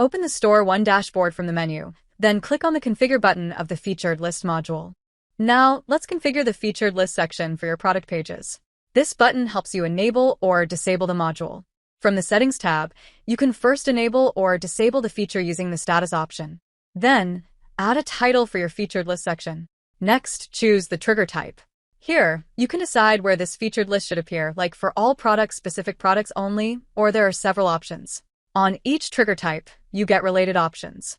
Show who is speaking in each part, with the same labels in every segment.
Speaker 1: Open the Store One dashboard from the menu, then click on the Configure button of the Featured List module. Now, let's configure the Featured List section for your product pages. This button helps you enable or disable the module. From the Settings tab, you can first enable or disable the feature using the Status option. Then, add a title for your Featured List section. Next, choose the trigger type. Here, you can decide where this featured list should appear, like for all products, specific products only, or there are several options. On each trigger type, you get related options.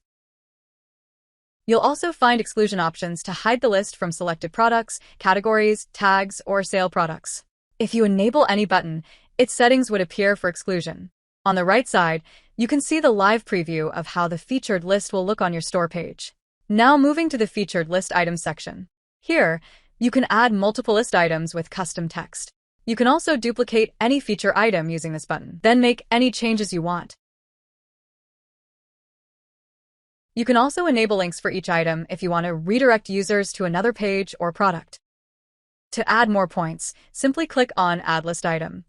Speaker 1: You'll also find exclusion options to hide the list from selected products, categories, tags, or sale products. If you enable any button, its settings would appear for exclusion. On the right side, you can see the live preview of how the featured list will look on your store page. Now moving to the Featured List Items section. Here, you can add multiple list items with custom text. You can also duplicate any feature item using this button, then make any changes you want. You can also enable links for each item if you want to redirect users to another page or product. To add more points, simply click on Add List Item.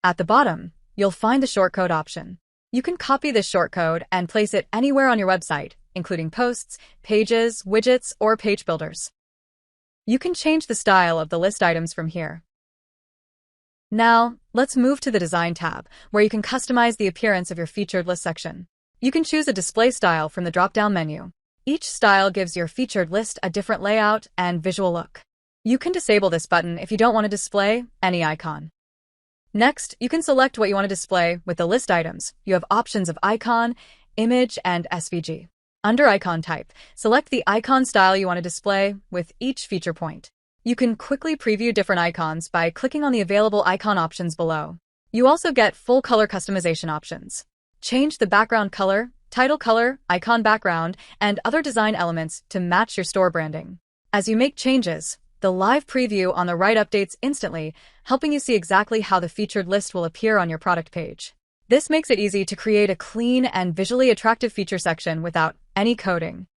Speaker 1: At the bottom, you'll find the shortcode option. You can copy this shortcode and place it anywhere on your website, including posts, pages, widgets, or page builders. You can change the style of the list items from here. Now, let's move to the Design tab, where you can customize the appearance of your featured list section. You can choose a display style from the drop-down menu. Each style gives your featured list a different layout and visual look. You can disable this button if you don't want to display any icon. Next, you can select what you want to display with the list items. You have options of icon, image, and SVG. Under icon type, select the icon style you want to display with each feature point. You can quickly preview different icons by clicking on the available icon options below. You also get full color customization options. Change the background color, title color, icon background, and other design elements to match your store branding. As you make changes, the live preview on the right updates instantly, helping you see exactly how the featured list will appear on your product page. This makes it easy to create a clean and visually attractive feature section without any coding.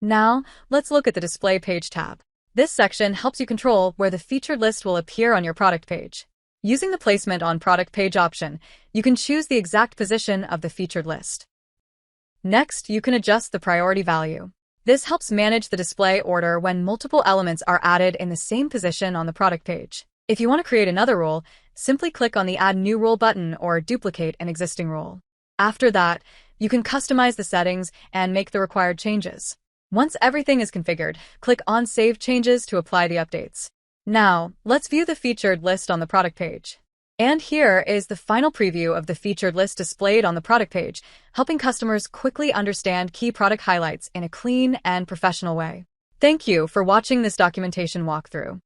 Speaker 1: Now, let's look at the Display Page tab. This section helps you control where the featured list will appear on your product page. Using the Placement on Product Page option, you can choose the exact position of the featured list. Next, you can adjust the priority value. This helps manage the display order when multiple elements are added in the same position on the product page. If you want to create another rule, simply click on the Add New Rule button or duplicate an existing rule. After that, you can customize the settings and make the required changes. Once everything is configured, click on Save Changes to apply the updates. Now, let's view the featured list on the product page. And here is the final preview of the featured list displayed on the product page, helping customers quickly understand key product highlights in a clean and professional way. Thank you for watching this documentation walkthrough.